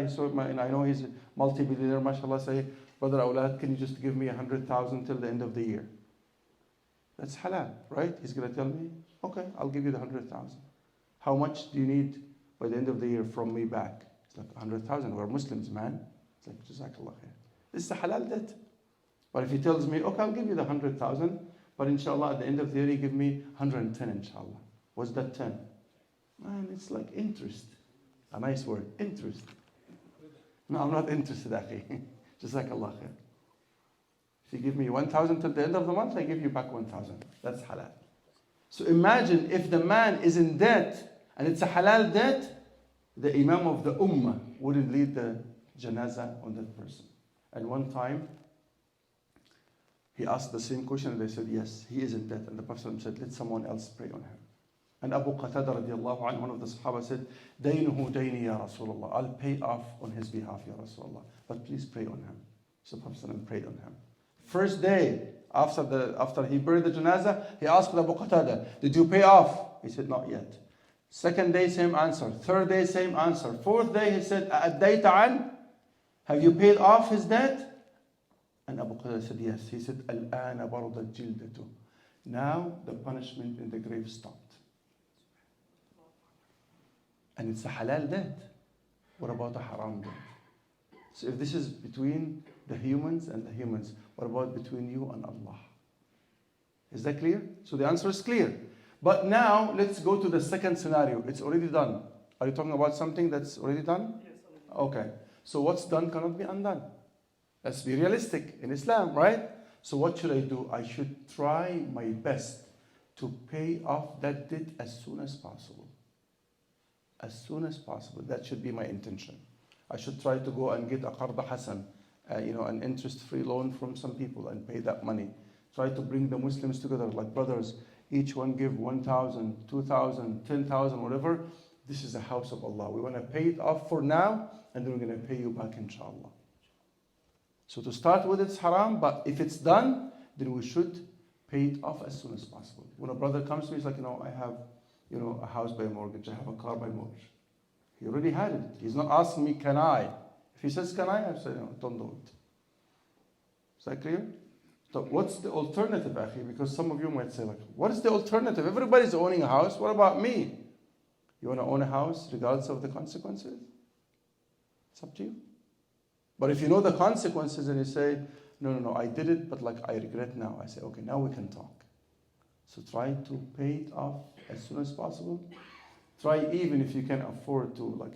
and I know he's a multi-billionaire, mashallah, say, Brother Awlad, can you just give me 100,000 till the end of the year? That's halal, right? He's going to tell me, okay, I'll give you the 100,000. How much do you need by the end of the year from me back? It's like 100,000. We're Muslims, man. It's like, Jazakallah khair. This is a halal debt. But if he tells me, okay, I'll give you the 100,000, but inshallah, at the end of the year, you give me 110, inshallah. What's that 10? Man, it's like interest. A nice word, interest. No, I'm not interested, akhi. Jazakallah khair. If you give me 1,000 till the end of the month, I give you back 1,000. That's halal. So imagine if the man is in debt, and it's a halal debt, the imam of the ummah wouldn't lead the janazah on that person. And one time, he asked the same question, and they said, yes, he is in debt. And the Prophet said, let someone else pray on him. And Abu Qatada radiallahu anhu, one of the Sahaba, said, Daynuhu dayni ya Rasulullah. I'll pay off on his behalf, ya Rasulullah. But please pray on him. So the Prophet prayed on him. First day, after he buried the janazah, he asked Abu Qatada, did you pay off? He said, not yet. Second day, same answer. Third day, same answer. Fourth day, he said, أَأَدَّيْتَ عَنْ? Have you paid off his debt? And Abu Qatada said, yes. He said, الْآنَ بَرْضَتْ جِلْدَتُ. Now the punishment in the grave stopped. And it's a halal debt. What about a haram debt? So if this is between the humans and the humans, what about between you and Allah? Is that clear? So the answer is clear. But now let's go to the second scenario. It's already done. Are you talking about something that's already done? Yes, already. Okay. So what's done cannot be undone. Let's be realistic in Islam, right? So what should I do? I should try my best to pay off that debt as soon as possible. As soon as possible. That should be my intention. I should try to go and get a qarda hasan, an interest-free loan from some people and pay that money. Try to bring the Muslims together like brothers. Each one give 1,000, 2,000, 10,000, whatever. This is the house of Allah. We want to pay it off for now, and then we're going to pay you back, inshallah. So to start with, it's haram, but if it's done, then we should pay it off as soon as possible. When a brother comes to me, he's like, I have a house by mortgage, I have a car by mortgage. He already had it. He's not asking me, can I? If he says, can I say, no, don't do it. Is that clear? So what's the alternative, akhi? Because some of you might say, what is the alternative? Everybody's owning a house. What about me? You want to own a house regardless of the consequences? It's up to you. But if you know the consequences and you say, no, I did it, but I regret now. I say, okay, now we can talk. So try to pay it off as soon as possible. Try even if you can afford to,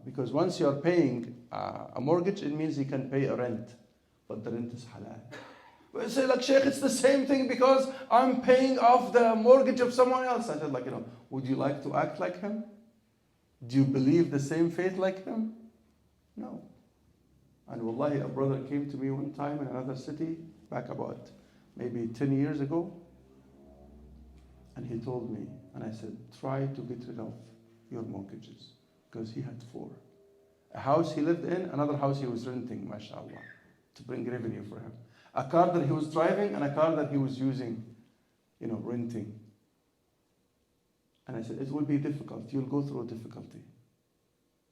because once you are paying a mortgage, it means you can pay a rent, but the rent is halal. But you say, Sheikh, it's the same thing because I'm paying off the mortgage of someone else. I said, would you like to act like him? Do you believe the same faith like him? No. And wallahi, a brother came to me one time in another city, back about maybe 10 years ago, and he told me, and I said, try to get rid of your mortgages, because he had 4. A house he lived in, another house he was renting, mashallah, to bring revenue for him. A car that he was driving and a car that he was using, renting. And I said, it will be difficult. You'll go through difficulty.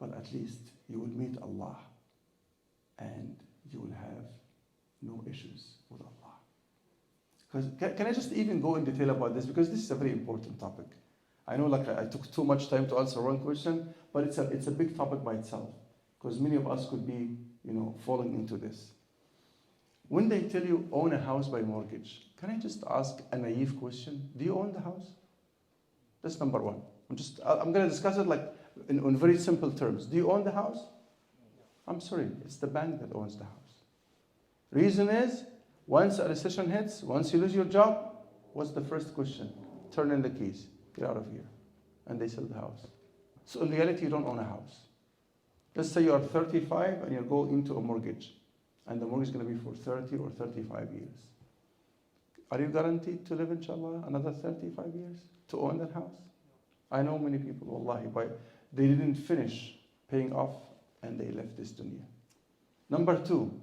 But at least you will meet Allah and you will have no issues with Allah. Because can I just even go in detail about this? Because this is a very important topic. I know I took too much time to answer one question, but it's a big topic by itself. Because many of us could be, falling into this. When they tell you own a house by mortgage, can I just ask a naive question? Do you own the house? That's number one. I'm going to discuss it in very simple terms. Do you own the house? I'm sorry, it's the bank that owns the house. Reason is, once a recession hits, once you lose your job, what's the first question? Turn in the keys, get out of here. And they sell the house. So in reality, you don't own a house. Let's say you are 35 and you go into a mortgage. And the mortgage is going to be for 30 or 35 years. Are you guaranteed to live, inshallah, another 35 years to own that house? I know many people, wallahi, they didn't finish paying off and they left this dunya. Number two,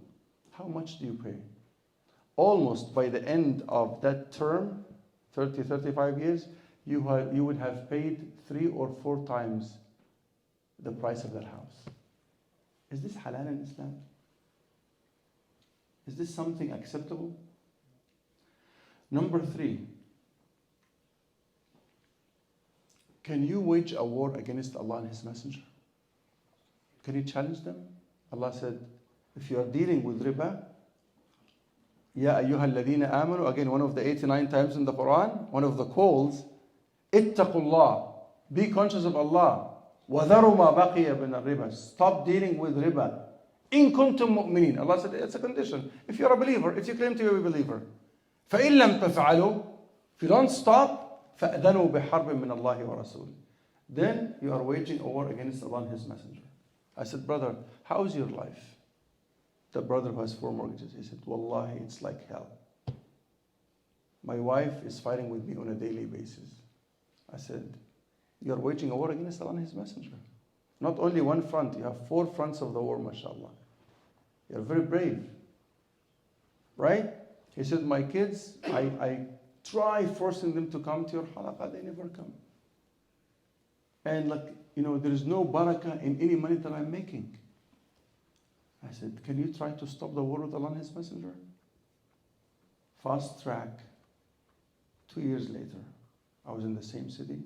how much do you pay? Almost by the end of that term, 30, 35 years, you would have paid 3 or 4 times the price of that house. Is this halal in Islam? Is this something acceptable? Number 3, can you wage a war against Allah and His Messenger? Can you challenge them? Allah said, if you are dealing with riba, Ya ayyuha alladhina amanu, again one of the 89 times in the Quran, one of the calls, ittaqullah, be conscious of Allah, وَذَرُوا مَا بَقِيَ مِنَ الرِّبَا, stop dealing with riba. In kuntum mu'minin. Allah said it's a condition. If you're a believer, if you claim to be a believer. فَإِن لَمْ تَفْعَلُوا, if you don't stop, فَأْذَنُوا بِحَرْبٍ مِّنَ اللَّهِ وَرَسُولِهِ, then you are waging a war against Allah and His Messenger. I said, brother, how's your life? The brother who has 4 mortgages, he said, wallahi, it's like hell. My wife is fighting with me on a daily basis. I said, you are waging a war against Allah and His Messenger. Not only one front, you have 4 fronts of the war, mashallah. You're very brave. Right? He said, my kids, I try forcing them to come to your halaqa, they never come. And there is no barakah in any money that I'm making. I said, can you try to stop the war with Allah and His Messenger? Fast track. 2 years later, I was in the same city.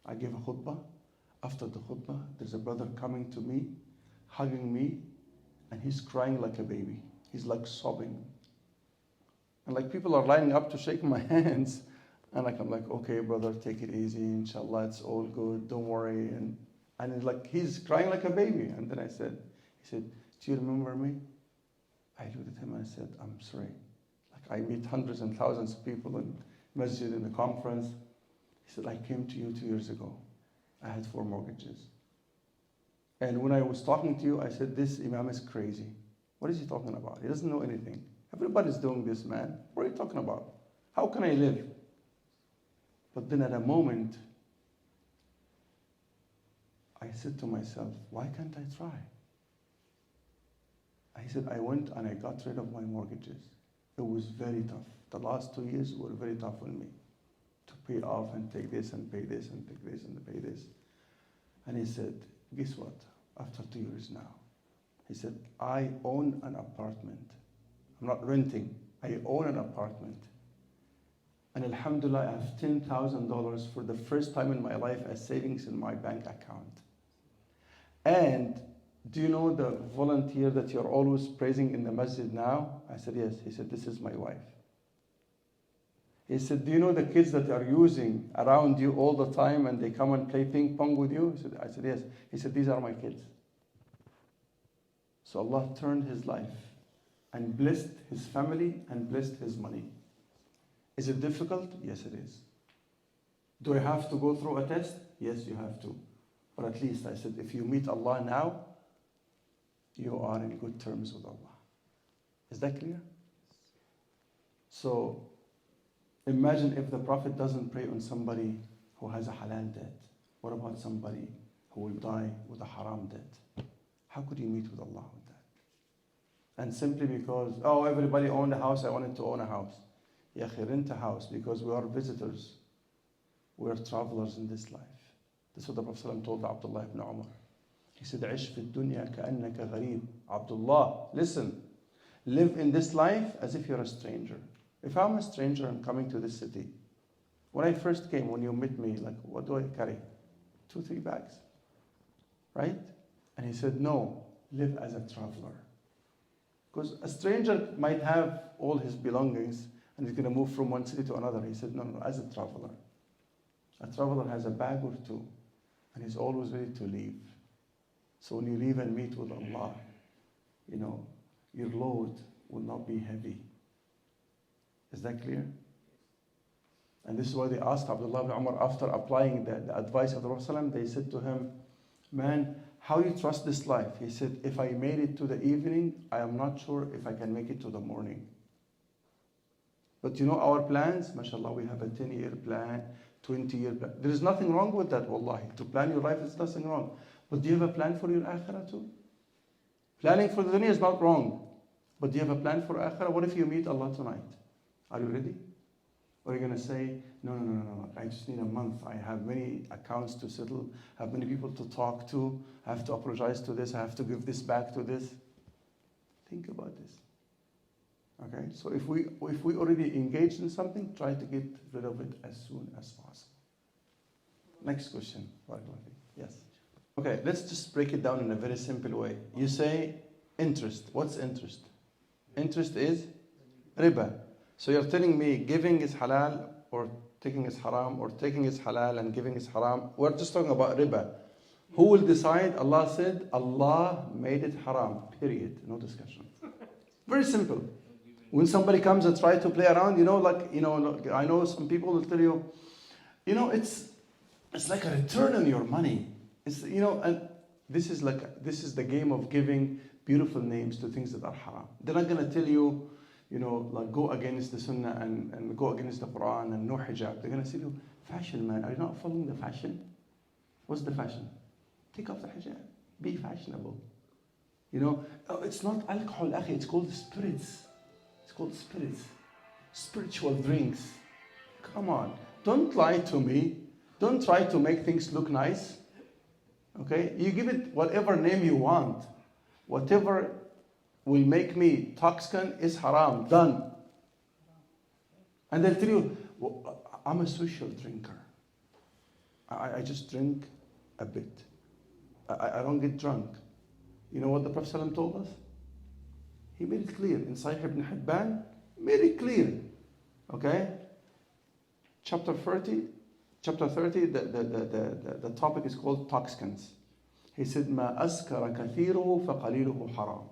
I gave a khutbah. After the khutbah, there's a brother coming to me, hugging me, and he's crying like a baby. He's sobbing. And people are lining up to shake my hands. And I'm like, okay, brother, take it easy. Inshallah, it's all good. Don't worry. And he's crying like a baby. And then he said, do you remember me? I looked at him and I said, I'm sorry. I meet hundreds and thousands of people in masjid, in the conference. He said, I came to you 2 years ago. I had 4 mortgages. And when I was talking to you, I said, this Imam is crazy. What is he talking about? He doesn't know anything. Everybody's doing this, man. What are you talking about? How can I live? But then at a moment, I said to myself, why can't I try? I said, I went and I got rid of my mortgages. It was very tough. The last 2 years were very tough on me. To pay off and take this and pay this and take this and pay this. And he said, guess what? After 2 years now, he said, I own an apartment. I'm not renting. I own an apartment. And alhamdulillah, I have $10,000 for the first time in my life as savings in my bank account. And do you know the volunteer that you're always praising in the masjid now? I said, yes. He said, this is my wife. He said, do you know the kids that are using around you all the time and they come and play ping pong with you? I said, yes. He said, these are my kids. So Allah turned his life and blessed his family and blessed his money. Is it difficult? Yes, it is. Do I have to go through a test? Yes, you have to. But at least I said, if you meet Allah now, you are in good terms with Allah. Is that clear? So, imagine if the Prophet doesn't pray on somebody who has a halal debt. What about somebody who will die with a haram debt? How could you meet with Allah with that? And simply because, oh, everybody owned a house, I wanted to own a house. Ya akhi, rent a house because we are visitors. We are travelers in this life. This is what the Prophet ﷺ told Abdullah ibn Umar. He said, عِشْ فِي الدُّنْيَا كَأَنَّكَ غَرِيبٌ. Abdullah, listen. Live in this life as if you're a stranger. If I'm a stranger, I'm coming to this city. When I first came, when you met me, like, what do I carry? 2, 3 bags. Right? And he said, no, live as a traveler. Because a stranger might have all his belongings and he's going to move from one city to another. He said, no, as a traveler. A traveler has a bag or two and he's always ready to leave. So when you leave and meet with Allah, you know, your load will not be heavy. Is that clear? And this is why they asked Abdullah ibn Umar after applying the advice of the Prophet, they said to him, man, how you trust this life? He said, if I made it to the evening, I am not sure if I can make it to the morning. But you know our plans, mashallah, we have a 10-year plan, 20-year plan. There is nothing wrong with that, wallahi. To plan your life is nothing wrong. But do you have a plan for your akhirah too? Planning for the dunya is not wrong. But do you have a plan for akhirah? What if you meet Allah tonight? Are you ready? Or are you going to say, no, I just need a month. I have many accounts to settle, I have many people to talk to, I have to apologize to this, I have to give this back to this. Think about this. Okay, so if we already engaged in something, try to get rid of it as soon as possible. Next question. Yes. Okay, let's just break it down in a very simple way. You say interest. What's interest? Interest is riba. So you're telling me giving is halal or taking is haram, or taking is halal and giving is haram. We're just talking about riba. Who will decide? Allah said, Allah made it haram. Period. No discussion. Very simple. When somebody comes and tries to play around, I know some people will tell you, it's like a return on your money. It's, and this is the game of giving beautiful names to things that are haram. They're not going to tell you, like go against the Sunnah and go against the Quran and no hijab. They're going to say to you, fashion, man. Are you not following the fashion? What's the fashion? Take off the hijab. Be fashionable. It's not alcohol, akhi. It's called spirits. It's called spirits. Spiritual drinks. Come on. Don't lie to me. Don't try to make things look nice. Okay? You give it whatever name you want. Whatever will make me toxicant is haram. Done. And they'll tell you, well, I'm a social drinker. I just drink a bit. I don't get drunk. You know what the Prophet ﷺ told us? He made it clear. In Sahih ibn Hibban, made it clear. Okay? Chapter 30, the topic is called toxicants. He said, مَا أَسْكَرَ كَثِيرُهُ فَقَلِيلُهُ حَرَامٌ.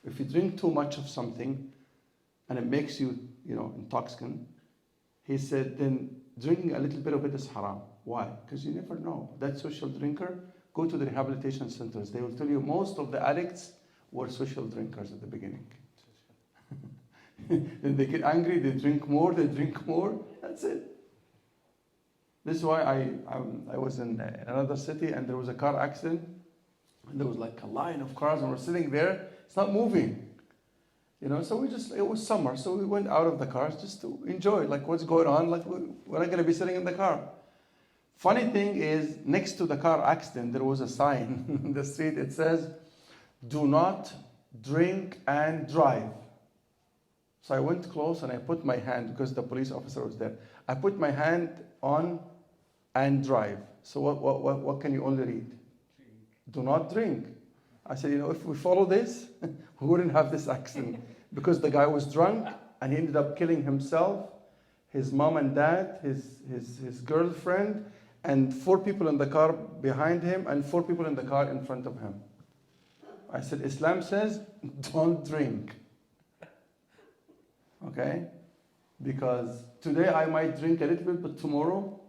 If you drink too much of something and it makes you, intoxicant, he said, then drinking a little bit of it is haram. Why? Because you never know. That social drinker, go to the rehabilitation centers. They will tell you most of the addicts were social drinkers at the beginning. Then they get angry, they drink more. That's it. This is why I was in another city and there was a car accident. And there was like a line of cars and we're sitting there. It's not moving. So it was summer. So we went out of the cars just to enjoy, like what's going on. Like we're not going to be sitting in the car. Funny thing is, next to the car accident, there was a sign in the street. It says, do not drink and drive. So I went close and I put my hand, because the police officer was there. I put my hand on and drive. So what can you only read? Do not drink. I said, if we follow this, we wouldn't have this accident. Because the guy was drunk and he ended up killing himself, his mom and dad, his girlfriend, and 4 people in the car behind him and 4 people in the car in front of him. I said, Islam says, don't drink. Okay? Because today I might drink a little bit, but tomorrow,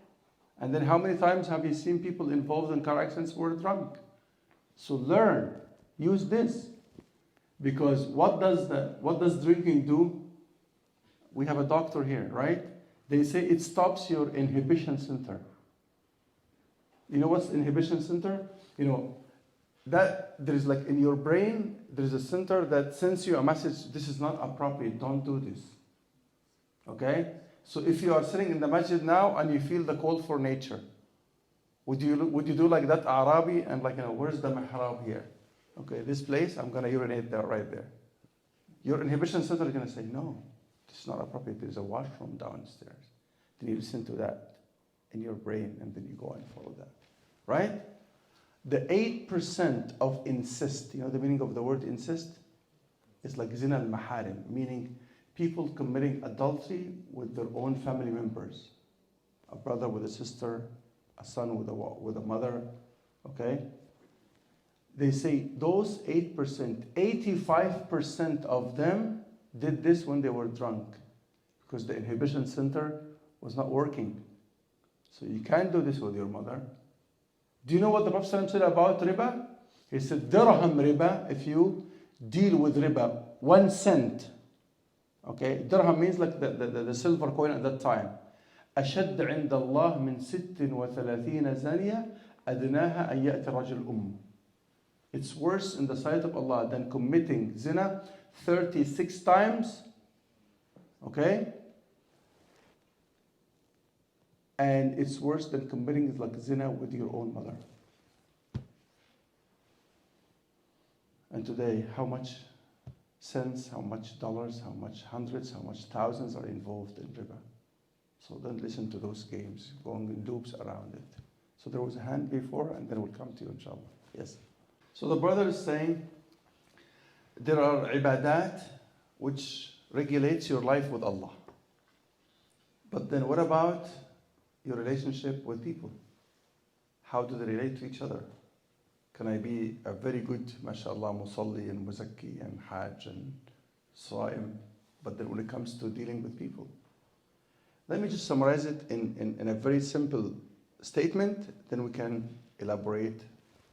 and then how many times have you seen people involved in car accidents who were drunk? So learn, use this. Because what does drinking do? We have a doctor here, right? They say it stops your inhibition center. You know what's inhibition center? that there is like in your brain, there is a center that sends you a message, this is not appropriate, don't do this. Okay? So if you are sitting in the masjid now and you feel the call for nature, would you do like that Arabi and like, where's the mihrab here? Okay, this place, I'm going to urinate there, right there. Your inhibition center is going to say, no, this is not appropriate. There's a washroom downstairs. Then you listen to that in your brain and then you go and follow that. Right? The 8% of incest, you know the meaning of the word incest? It's like zina al-maharim, meaning people committing adultery with their own family members. A brother with a sister, a son with a mother, okay? They say those 8%, 85% of them did this when they were drunk because the inhibition center was not working. So you can't do this with your mother. Do you know what the Prophet said about riba? He said, dirham riba, if you deal with riba, 1 cent. Okay, dirham means like the silver coin at that time. أشد عند الله من 36 زانية أدناها أن يأتي رجل It's worse in the sight of Allah than committing zina 36 times. Okay? And it's worse than committing like zina with your own mother. And today, how much cents, how much dollars, how much hundreds, how much thousands are involved in riba? So don't listen to those games, going in loops around it. So there was a hand before, and then we'll come to you, inshallah. Yes. So the brother is saying, there are ibadat which regulates your life with Allah. But then what about your relationship with people? How do they relate to each other? Can I be a very good, mashallah, musalli and muzakki and hajj and sa'im, but then when it comes to dealing with people? Let me just summarize it in a very simple statement, then we can elaborate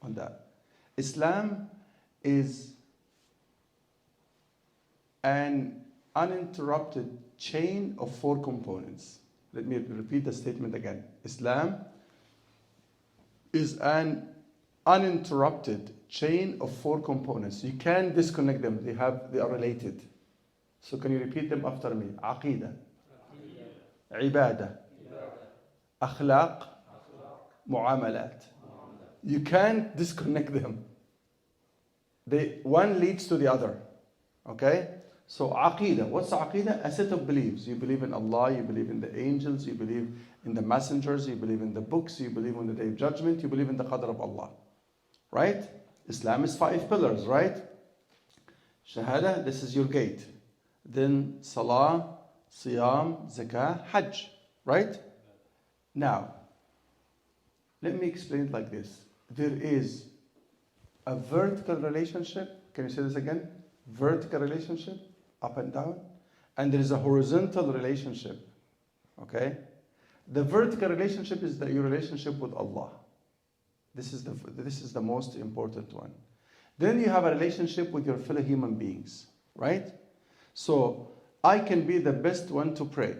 on that. Islam is an uninterrupted chain of 4 components. Let me repeat the statement again. Islam is an uninterrupted chain of 4 components. You can't disconnect them. They are related. So can you repeat them after me? Aqidah, ibadah, akhlaq, muamalat. You can't disconnect them. One leads to the other. Okay? So aqidah. What's aqidah? A set of beliefs. You believe in Allah, you believe in the angels, you believe in the messengers, you believe in the books, you believe in the day of judgment, you believe in the qadr of Allah. Right? Islam is 5 pillars, right? Shahada, this is your gate. Then salah, siyam, zakah, hajj. Right? Now, let me explain it like this. There is a vertical relationship. Can you say this again? Vertical relationship, up and down. And there is a horizontal relationship. Okay? The vertical relationship is your relationship with Allah. This is the most important one. Then you have a relationship with your fellow human beings. Right? So, I can be the best one to pray.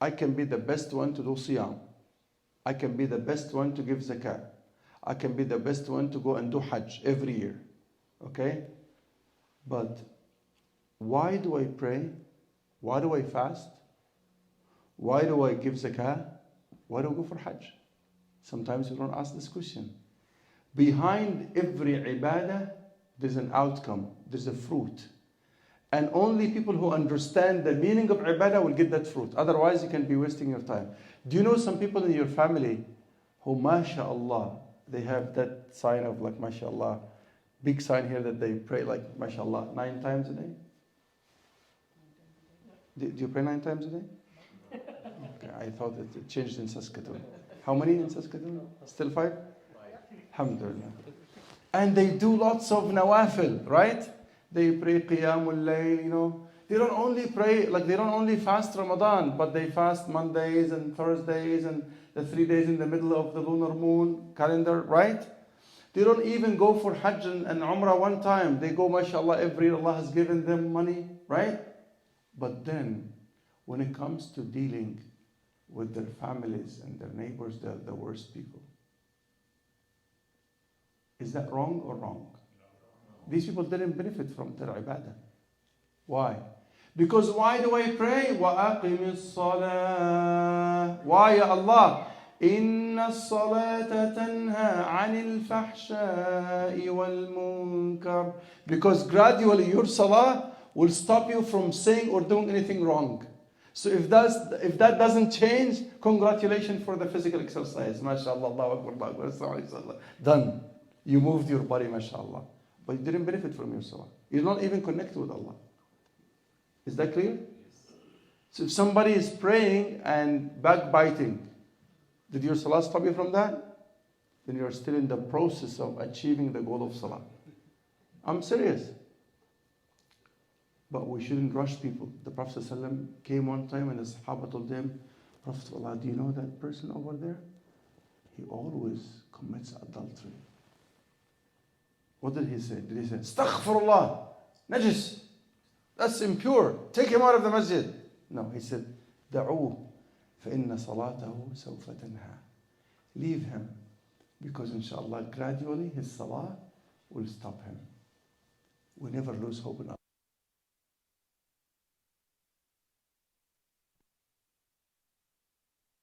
I can be the best one to do siyam. I can be the best one to give zakah. I can be the best one to go and do hajj every year. Okay? But why do I pray? Why do I fast? Why do I give zakah? Why do I go for hajj? Sometimes we don't ask this question. Behind every ibadah, there's an outcome. There's a fruit. And only people who understand the meaning of ibadah will get that fruit. Otherwise, you can be wasting your time. Do you know some people in your family who, mashallah, they have that sign of like, mashallah, big sign here that they pray like, mashallah, 9 times a day? Do you pray 9 times a day? Okay, I thought it changed in Saskatoon. How many in Saskatoon? Still 5? Alhamdulillah. And they do lots of nawafil, right? They pray qiyamul layl, They don't only pray, they don't only fast Ramadan, but they fast Mondays and Thursdays and the 3 days in the middle of the lunar moon calendar, right? They don't even go for Hajj and Umrah one time. They go, mashallah, every year Allah has given them money, right? But then, when it comes to dealing with their families and their neighbors, they're the worst people. Is that wrong or wrong? These people didn't benefit from their ibadah. Why? Because why do I pray? وَأَقِمِ الصَّلَاةِ. Why, Ya Allah? إِنَّ الصَّلَاةَ تَنْهَى عَنِ الْفَحْشَاءِ وَالْمُنكَرِ. Because gradually your salah will stop you from saying or doing anything wrong. So if that doesn't change, congratulations for the physical exercise. MashaAllah, Allahu Akbar, Allahu Akbar. Done. You moved your body, MashaAllah. But you didn't benefit from your salah. You're not even connected with Allah. Is that clear? So if somebody is praying and backbiting, did your salah stop you from that? Then you're still in the process of achieving the goal of salah. I'm serious. But we shouldn't rush people. The Prophet ﷺ came one time and the Sahaba told him, Prophet Allah, do you know that person over there? He always commits adultery. What did he say? Did he say, Astaghfirullah, najis, that's impure, take him out of the masjid? No, he said, Da'uh, فَإِنَّ صَلَاتَهُ سَوْفَ تَنْهَى. Leave him, because inshallah gradually his salah will stop him. We never lose hope in Allah.